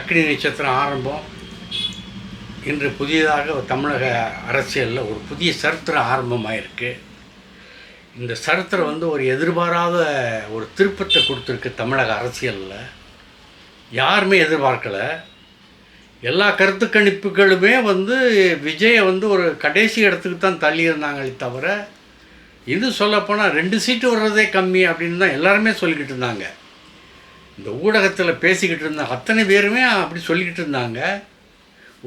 அக்னி நட்சத்திரம் ஆரம்பம். இன்று புதியதாக தமிழக அரசியலில் ஒரு புதிய சரித்திரம் ஆரம்பமாயிருக்கு. இந்த சரித்திரம் ஒரு எதிர்பாராத ஒரு திருப்பத்தை கொடுத்துருக்கு தமிழக அரசியலில். யாருமே எதிர்பார்க்கலை. எல்லா கருத்து கணிப்புகளுமே விஜயை ஒரு கடைசி இடத்துக்கு தான் தள்ளியிருந்தாங்களே தவிர, இது சொல்லப்போனால் 2 சீட்டு வர்றதே கம்மி அப்படின்னு தான் எல்லாருமே சொல்லிக்கிட்டு இருந்தாங்க. இந்த ஊடகத்தில் பேசிக்கிட்டு இருந்த அத்தனை பேருமே அப்படி சொல்லிக்கிட்டு இருந்தாங்க.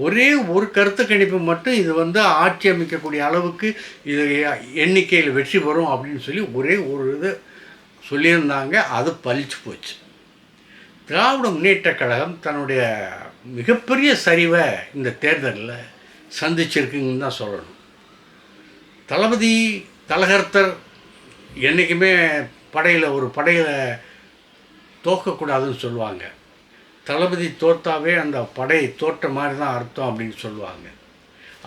ஒரே ஒரு கருத்து கணிப்பு மட்டும் இது ஆட்சி அமைக்கக்கூடிய அளவுக்கு இது எண்ணிக்கையில் வெற்றி பெறும் அப்படின்னு சொல்லி ஒரே ஒரு இது சொல்லியிருந்தாங்க. அது பலிச்சு போச்சு. திராவிட முன்னேற்றக் கழகம் தன்னுடைய மிகப்பெரிய சரிவை இந்த தேர்தலில் சந்திச்சிருக்குங்கன்னு தான் சொல்லணும். தளபதி தலகர்த்தர் என்றைக்குமே ஒரு படையில் தோற்கக்கூடாதுன்னு சொல்லுவாங்க. தளபதி தோற்றாவே அந்த படை தோற்ற மாதிரி தான் அர்த்தம் அப்படின்னு சொல்லுவாங்க.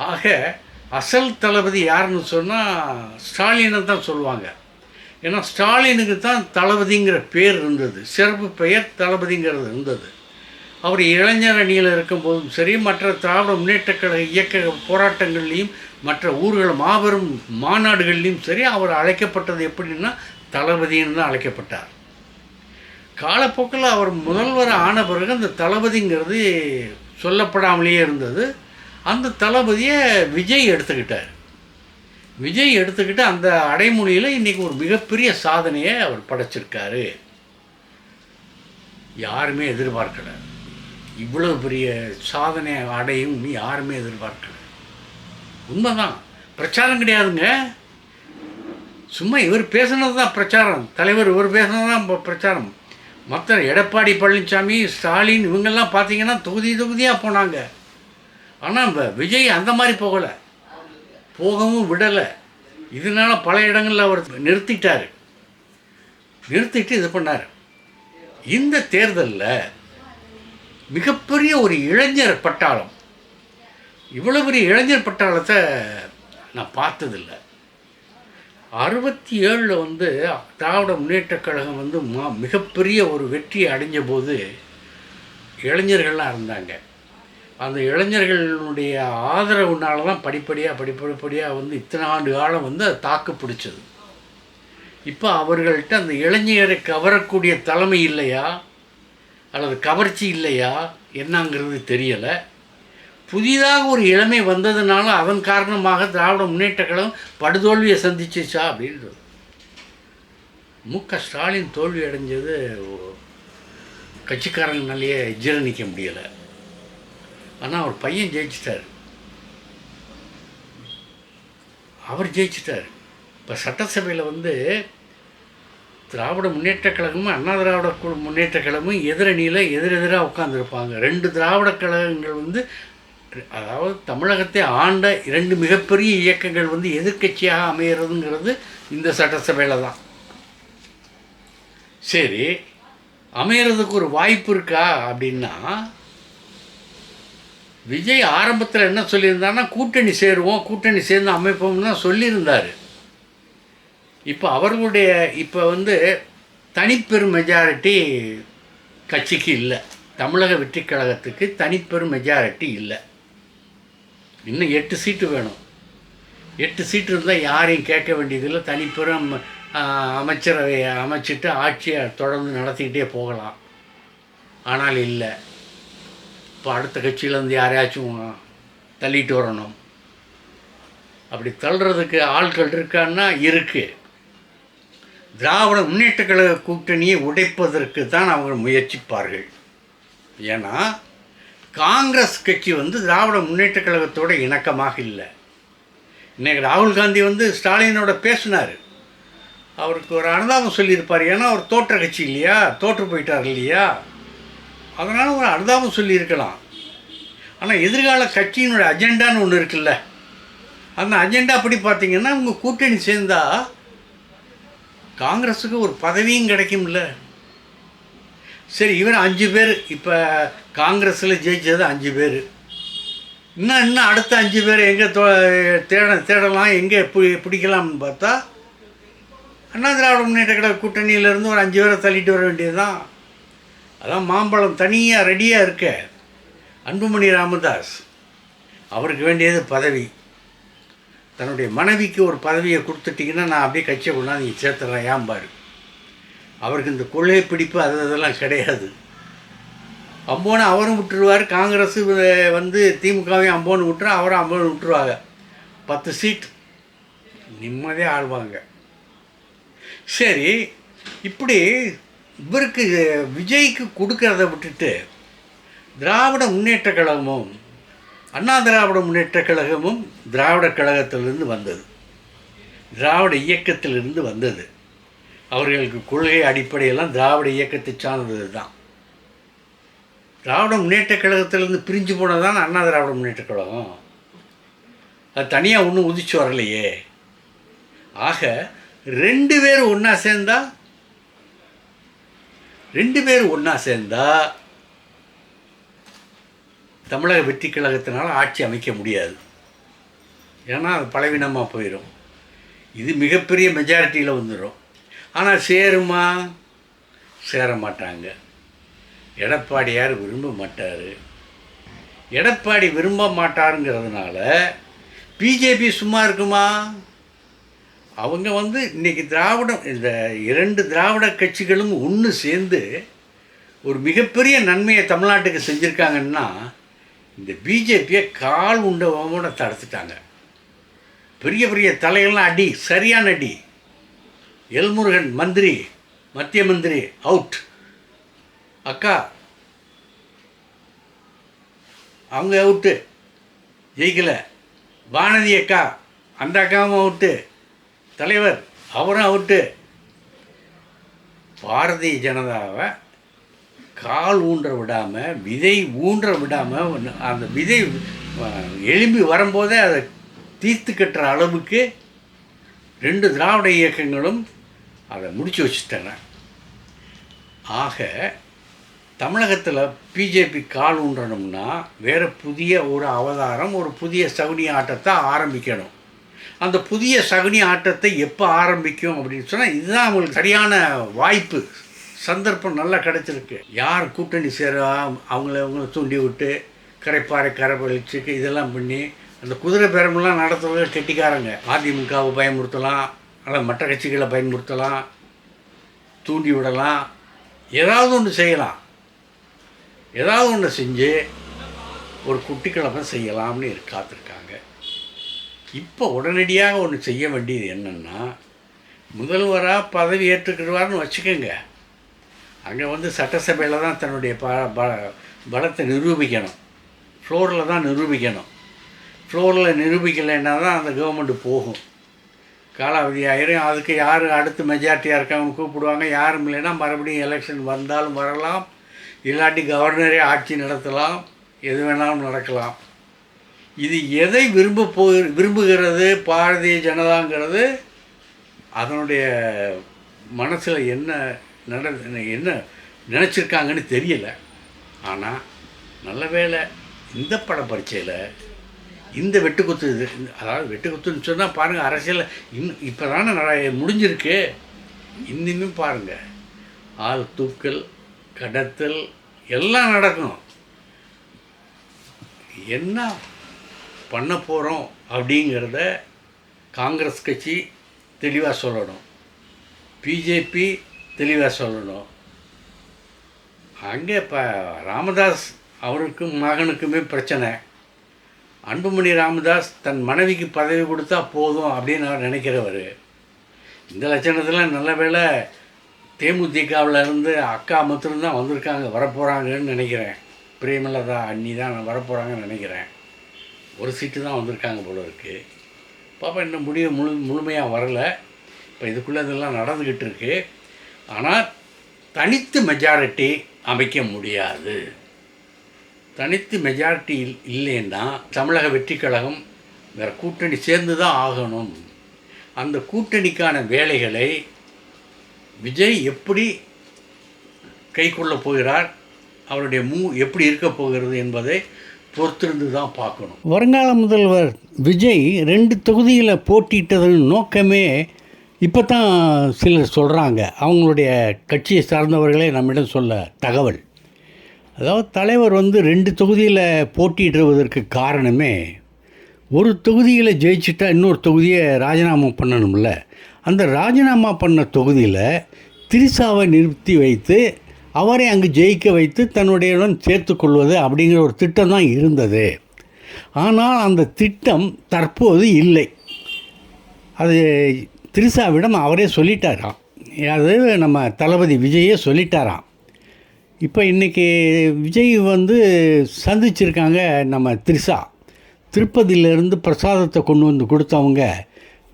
ஆக அசல் தளபதி யாருன்னு சொன்னால் ஸ்டாலினை தான் சொல்லுவாங்க. ஏன்னா ஸ்டாலினுக்கு தான் தளபதிங்கிற பேர் இருந்தது, சிறப்பு பெயர் தளபதிங்கிறது இருந்தது. அவர் இளைஞர் அணியில் இருக்கும்போதும் சரி, மற்ற திராவிட முன்னேற்றக் கழக இயக்க போராட்டங்கள்லேயும் மற்ற ஊர்கள் மாபெரும் மாநாடுகள்லேயும் சரி, அவர் அழைக்கப்பட்டது எப்படின்னா தளபதின்னு தான் அழைக்கப்பட்டார். காலப்போக்கில் அவர் முதல்வர் ஆன பிறகு அந்த தளபதிங்கிறது சொல்லப்படாமலேயே இருந்தது. அந்த தளபதியை விஜய் எடுத்துக்கிட்டார். விஜய் எடுத்துக்கிட்டு அந்த அடைமொழியில் இன்றைக்கி ஒரு மிகப்பெரிய சாதனையை அவர் படைச்சிருக்காரு. யாருமே எதிர்பார்க்கலை. இவ்வளோ பெரிய சாதனை அடையும் யாருமே எதிர்பார்க்கலை. உண்மைதான். பிரச்சாரம் கிடையாதுங்க. சும்மா இவர் பேசுனது தான் பிரச்சாரம். தலைவர் இவர் பேசுனது தான் பிரச்சாரம். மற்ற எடப்பாடி பழனிசாமி, ஸ்டாலின் இவங்கெல்லாம் பார்த்தீங்கன்னா தொகுதியாக போனாங்க. ஆனால் விஜய் அந்த மாதிரி போகலை, போகவும் விடலை. இதனால் பல இடங்களில் அவர் நிறுத்திட்டு இது பண்ணார். இந்த தேர்தலில் மிகப்பெரிய ஒரு இளைஞர் பட்டாளம், இவ்வளோ பெரிய இளைஞர் பட்டாளத்தை நான் பார்த்ததில்லை. 67 திராவிட முன்னேற்றக் கழகம் மிகப்பெரிய ஒரு வெற்றியை அடைஞ்ச போது இளைஞர்கள்லாம் இருந்தாங்க. அந்த இளைஞர்களுடைய ஆதரவுனால தான் படிப்படியாக இத்தனை ஆண்டு காலம் அது தாக்கு பிடிச்சது. இப்போ அவர்கள்ட்ட அந்த இளைஞரை கவரக்கூடிய தலைமை இல்லையா அல்லது கவர்ச்சி இல்லையா என்னங்கிறது தெரியலை. புதிதாக ஒரு இளமை வந்ததுனால அதன் காரணமாக திராவிட முன்னேற்றக் கழகம் படுதோல்வியை சந்திச்சிச்சா அப்படின்றது. ஸ்டாலின் தோல்வி அடைஞ்சது கட்சிக்காரங்கனாலேயே ஜீரணிக்க முடியலை. ஆனால் அவர் பையன் ஜெயிச்சிட்டார். இப்போ சட்டசபையில் திராவிட முன்னேற்றக் கழகமும் அண்ணா திராவிட முன்னேற்றக் கழகமும் எதிரெதிராக உட்காந்துருப்பாங்க. 2 திராவிட கழகங்கள் அதாவது தமிழகத்தை ஆண்ட 2 மிகப்பெரிய இயக்கங்கள் எதிர்க்கட்சியாக அமைகிறதுங்கிறது இந்த சட்டசபையில் தான். சரி, அமைகிறதுக்கு ஒரு வாய்ப்பு இருக்கா அப்படின்னா, விஜய் ஆரம்பத்தில் என்ன சொல்லியிருந்தாருன்னா கூட்டணி சேர்ந்து அமைப்போம்னு தான் சொல்லியிருந்தார். இப்போ அவர்களுடைய தனிப்பெரும் மெஜாரிட்டி கட்சிக்கு இல்லை. தமிழக வெற்றி கழகத்துக்கு தனிப்பெரும் மெஜாரிட்டி இல்லை. இன்னும் 8 சீட்டு வேணும். 8 சீட்டு இருந்தால் யாரையும் கேட்க வேண்டியதில்லை. தனிப்பெரும் அமைச்சரவையை அமைச்சிட்டு ஆட்சியை தொடர்ந்து நடத்திக்கிட்டே போகலாம். ஆனால் இல்லை, இப்போ அடுத்த கட்சியிலேருந்து யாரையாச்சும் தள்ளிட்டு வரணும். அப்படி தள்ளுறதுக்கு ஆட்கள் இருக்கான்னா இருக்குது. திராவிட முன்னேற்றக் கழக கூட்டணியை உடைப்பதற்கு தான் அவங்க முயற்சிப்பார்கள். ஏன்னா காங்கிரஸ் கட்சி திராவிட முன்னேற்றக் கழகத்தோடு இணக்கமாக இல்லை. இன்றைக்கி ராகுல் காந்தி ஸ்டாலினோட பேசினார். அவருக்கு ஒரு அனுதாபம் சொல்லியிருப்பார். ஏன்னா அவர் தோற்ற கட்சி இல்லையா, தோற்று போயிட்டார் இல்லையா, அதனால் ஒரு அனுதாபம் சொல்லியிருக்கலாம். ஆனால் எதிர்கால கட்சியினுடைய அஜெண்டான்னு ஒன்று இருக்குல்ல, அந்த அஜெண்டா அப்படி பார்த்திங்கன்னா உங்கள் கூட்டணி சேர்ந்தால் காங்கிரஸுக்கு ஒரு பதவியும் கிடைக்கும்ல. சரி, இவர் 5 பேர், இப்போ காங்கிரஸில் ஜெயித்தது 5 பேர். இன்னும் அடுத்த 5 பேர் எங்கே தேடலாம், எங்கே பிடிக்கலாம்னு பார்த்தா அண்ணா திராவிட முன்னேற்ற கழக கூட்டணியிலேருந்து ஒரு 5 பேரை தள்ளிட்டு வர வேண்டியது தான். அதான் மாம்பழம் தனியாக ரெடியாக இருக்க. அன்புமணி ராமதாஸ் அவருக்கு வேண்டியது பதவி. தன்னுடைய மனைவிக்கு ஒரு பதவியை கொடுத்துட்டிங்கன்னா நான் அப்படியே கட்சியை கொண்டாந்து நீங்கள் சேர்த்துறேன் ஏம்பார். அவருக்கு இந்த கொள்கை பிடிப்பு அதெல்லாம் கிடையாது. அம்போன்னு அவரும் விட்டுருவார். காங்கிரஸ் வந்து திமுகவையும் அம்போன்னு விட்டுரு, அவரும் அம்போன்னு விட்டுருவாங்க. 10 சீட் நிம்மதியாக ஆள்வாங்க. சரி, இப்படி இவருக்கு விஜய்க்கு கொடுக்கறத விட்டுட்டு திராவிட முன்னேற்ற கழகமும் அண்ணா திராவிட முன்னேற்ற கழகமும் திராவிட கழகத்திலிருந்து வந்தது, திராவிட இயக்கத்திலிருந்து வந்தது. அவர்களுக்கு கொள்கை அடிப்படையெல்லாம் திராவிட இயக்கத்தை சார்ந்தது தான். திராவிட முன்னேற்ற கழகத்திலிருந்து பிரிஞ்சு போனதான் அண்ணா திராவிட முன்னேற்ற கழகம். அது தனியாக ஒன்றும் உதிச்சு வரலையே. ஆக 2 பேர் ஒன்றா சேர்ந்தா தமிழக வெற்றி கழகத்தினால் ஆட்சி அமைக்க முடியாது. ஏன்னா அது பலவீனமாக போயிடும். இது மிகப்பெரிய மெஜாரிட்டியில் வந்துடும். ஆனால் சேருமா? சேர மாட்டாங்க. எடப்பாடியார் விரும்ப மாட்டார். எடப்பாடி விரும்ப மாட்டாருங்கிறதுனால பிஜேபி சும்மா இருக்குமா? அவங்க வந்து இன்றைக்கி இந்த 2 திராவிட கட்சிகளும் ஒன்று சேர்ந்து ஒரு மிகப்பெரிய நன்மையை தமிழ்நாட்டுக்கு செஞ்சுருக்காங்கன்னா இந்த பிஜேபியை கால் உண்டவோட தடுத்துட்டாங்க. பெரிய பெரிய தலைகள்லாம் அடி, சரியான அடி. எல்முருகன் மத்திய மந்திரி அவுட், அக்கா அவங்க அவுட்டு, ஜெயிக்கலை. வானதி அக்கா, அந்த அக்காவும் அவுட்டு. தலைவர் அவரும் அவுட்டு. பாரதிய ஜனதாவை கால் ஊன்ற விடாமல், விதை ஊன்ற விடாமல், அந்த விதை எழும்பி வரும்போதே அதை தீர்த்து கட்டுற அளவுக்கு 2 திராவிட இயக்கங்களும் அதை முடிச்சு வச்சுட்டாங்க. ஆக தமிழகத்தில் பிஜேபி கால் ஊன்றணும்னா வேறு புதிய ஒரு அவதாரம், ஒரு புதிய சகுனி ஆட்டத்தை ஆரம்பிக்கணும். அந்த புதிய சகுனி ஆட்டத்தை எப்போ ஆரம்பிக்கும் அப்படின்னு சொன்னால் இதுதான் அவங்களுக்கு சரியான வாய்ப்பு, சந்தர்ப்பம் நல்லா கிடச்சிருக்கு. யார் கூட்டணி அவங்கள தூண்டி விட்டு கரைப்பாறை கரைப்பழிச்சுக்கு இதெல்லாம் பண்ணி அந்த குதிரை பேரமெல்லாம் நடத்துறது கெட்டிக்காரங்க. அதிமுகவை பயமுறுத்தலாம், அல்லது மற்ற கட்சிகளை பயன்படுத்தலாம், தூண்டி விடலாம், ஏதாவது ஒன்று செய்யலாம். ஏதாவது ஒன்று செஞ்சு ஒரு குட்டிக்கிழமை செய்யலாம்னு காத்திருக்காங்க. இப்போ உடனடியாக ஒன்று செய்ய வேண்டியது என்னென்னா, முதல்வராக பதவி ஏற்றுக்கிடுவார்னு வச்சுக்கோங்க. அங்கே வந்து சட்டசபையில் தான் தன்னுடைய பலத்தை நிரூபிக்கணும். ஃப்ளோரில் தான் நிரூபிக்கணும். ஃப்ளோரில் நிரூபிக்கலைன்னா தான் அந்த கவர்மெண்ட்டு போகும். காலாவதி ஆயிரும். அதுக்கு யார் அடுத்து மெஜாரிட்டியாக இருக்காங்கன்னு கூப்பிடுவாங்க. யாரும் இல்லைன்னா மறுபடியும் எலெக்ஷன் வந்தாலும் வரலாம், இல்லாட்டி கவர்னரே ஆட்சி நடத்தலாம், எது வேணாலும் நடக்கலாம். இது எதை விரும்புகிறது பாரதிய ஜனதாங்கிறது அதனுடைய மனசில் என்ன நினச்சிருக்காங்கன்னு தெரியலை. ஆனால் நல்ல வேளை இந்த பட பரீட்சையில் இந்த வெட்டுக்குத்து, அதாவது வெட்டுக்குத்துன்னு சொன்னால் பாருங்கள், அரசியல் இப்போ தானே முடிஞ்சிருக்கு. இன்னுமே பாருங்கள், ஆள் தூக்கல், கடத்தல் எல்லாம் நடக்கும். என்ன பண்ண போகிறோம் அப்படிங்கிறத காங்கிரஸ் கட்சி தெளிவாக சொல்லணும், பிஜேபி தெளிவாக சொல்லணும். அங்கே இப்போ ராமதாஸ் அவருக்கும் மகனுக்குமே பிரச்சனை. அன்புமணி ராமதாஸ் தன் மனைவிக்கு பதவி கொடுத்தா போதும் அப்படின்னு அவர் நினைக்கிறவர். இந்த லட்சணத்தில் நல்ல வேளை தேமுதிகவிலேருந்து அக்கா மட்டும்தான் வந்திருக்காங்க, வரப்போகிறாங்கன்னு நினைக்கிறேன். பிரேமலதா அண்ணி தான் வரப்போகிறாங்கன்னு நினைக்கிறேன். ஒரு சீட்டு தான் வந்திருக்காங்க போல இருக்குது. பாப்பா இன்னும் முழுமையாக வரலை. இப்போ இதுக்குள்ளே இதெல்லாம் நடந்துக்கிட்டு இருக்குது. ஆனால் தனித்து மெஜாரிட்டி அமைக்க முடியாது. தனித்து மெஜாரிட்டி இல்லைன்னா தமிழக வெற்றி கழகம் வேறு கூட்டணி சேர்ந்து தான் ஆகணும். அந்த கூட்டணிக்கான வேலைகளை விஜய் எப்படி கைக்கொள்ளப் போகிறார், அவருடைய எப்படி இருக்க போகிறது என்பதை பொறுத்திருந்து தான் பார்க்கணும். வருங்கால முதல்வர் விஜய் 2 தொகுதியில் போட்டியிட்டதன் நோக்கமே இப்போ தான் சிலர் சொல்கிறாங்க. அவங்களுடைய கட்சியை சார்ந்தவர்களே நம்மிடம் சொல்ல தகவல். அதாவது தலைவர் வந்து 2 தொகுதியில் போட்டியிடுவதற்கு காரணமே, ஒரு தொகுதியில் ஜெயிச்சுட்டா இன்னொரு தொகுதியை ராஜினாமா பண்ணணும்ல. அந்த ராஜினாமா பண்ண தொகுதியில் திரிசாவை நிறுத்தி வைத்து அவரை அங்கு ஜெயிக்க வைத்து தன்னுடையவுடன் சேர்த்து கொள்வது அப்படிங்கிற ஒரு திட்டம் தான் இருந்தது. ஆனால் அந்த திட்டம் தற்போது இல்லை. அது திரிசாவிடம் அவரே சொல்லிட்டாராம். அது நம்ம தளபதி விஜயே சொல்லிட்டாராம். இப்போ இன்றைக்கி விஜய் வந்து சந்திச்சிருக்காங்க நம்ம திரிசா. திருப்பதியிலேருந்து பிரசாதத்தை கொண்டு வந்து கொடுத்தவங்க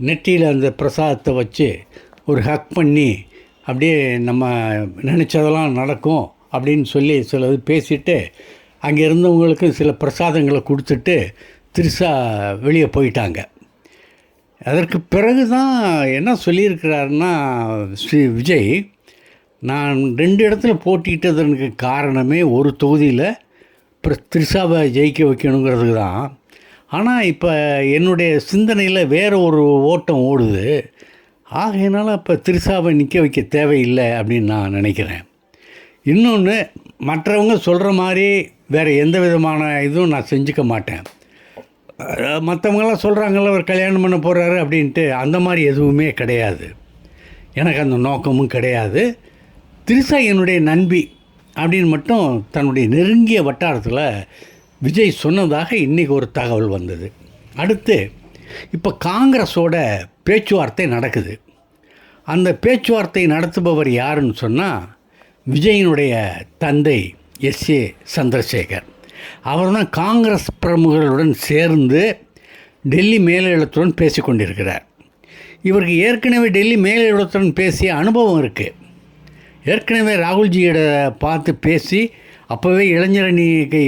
நெற்றியில் அந்த பிரசாதத்தை வச்சு ஒரு ஹக் பண்ணி அப்படியே நம்ம நினச்சதெல்லாம் நடக்கும் அப்படின்னு சொல்லி சிலது பேசிவிட்டு அங்கே இருந்தவங்களுக்கு சில பிரசாதங்களை கொடுத்துட்டு திரிசா வெளியே போயிட்டாங்க. அதற்கு பிறகு தான் என்ன சொல்லியிருக்கிறாருன்னா ஸ்ரீ விஜய், நான் 2 இடத்துல போட்டியிட்டதற்கு காரணமே ஒரு தொகுதியில் திரிசாவை ஜெயிக்க வைக்கணுங்கிறதுக்கு தான். ஆனால் இப்போ என்னுடைய சிந்தனையில் வேறு ஒரு ஓட்டம் ஓடுது. ஆகையினால இப்போ திரிசாவை நிற்க வைக்க தேவையில்லை அப்படின்னு நான் நினைக்கிறேன். இன்னொன்று, மற்றவங்க சொல்கிற மாதிரி வேறு எந்த விதமான இதுவும் நான் செஞ்சுக்க மாட்டேன். மற்றவங்களாம் சொல்கிறாங்கள்ல அவர் கல்யாணம் பண்ண போகிறாரு அப்படின்ட்டு, அந்த மாதிரி எதுவுமே கிடையாது. எனக்கு அந்த நோக்கமும் கிடையாது. திரிசா என்னுடைய நண்பி அப்படின்னு மட்டும் தன்னுடைய நெருங்கிய வட்டாரத்தில் விஜய் சொன்னதாக இன்றைக்கி ஒரு தகவல் வந்தது. அடுத்து இப்போ காங்கிரஸோட பேச்சுவார்த்தை நடக்குது. அந்த பேச்சுவார்த்தை நடத்துபவர் யாருன்னு சொன்னால் விஜயினுடைய தந்தை எஸ்ஏ சந்திரசேகர். அவர் தான் காங்கிரஸ் பிரமுகர்களுடன் சேர்ந்து டெல்லி மேலிடத்துடன் பேசி கொண்டிருக்கிறார். இவருக்கு ஏற்கனவே டெல்லி மேலிடத்துடன் பேசிய அனுபவம் இருக்குது. ஏற்கனவே ராகுல்ஜியோட பார்த்து பேசி அப்போவே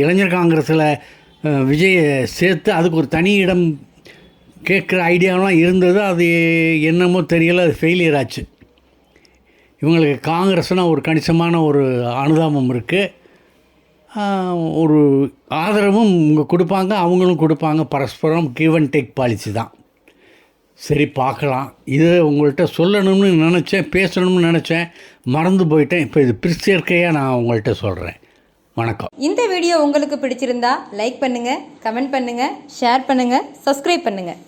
இளைஞர் காங்கிரஸில் விஜயை சேர்த்து அதுக்கு ஒரு தனி இடம் கேட்குற ஐடியாவெலாம் இருந்தது. அது என்னமோ தெரியல, அது ஃபெயிலியர் ஆச்சு. இவங்களுக்கு காங்கிரஸ்னால் ஒரு கணிசமான ஒரு அனுதாபம் இருக்குது, ஒரு ஆதரவும் இவங்க கொடுப்பாங்க, அவங்களும் கொடுப்பாங்க. பரஸ்பரம் கிவ் அண்ட் டேக் பாலிசி தான். சரி, பார்க்கலாம். இது உங்கள்கிட்ட சொல்லணும்னு நினச்சேன், பேசணும்னு நினச்சேன், மறந்து போயிட்டேன். இப்போ இது பிரிச்சேர்க்கையாக நான் உங்கள்கிட்ட சொல்கிறேன். வணக்கம். இந்த வீடியோ உங்களுக்கு பிடிச்சிருந்தா லைக் பண்ணுங்கள், கமெண்ட் பண்ணுங்கள், ஷேர் பண்ணுங்கள், சப்ஸ்கிரைப் பண்ணுங்கள்.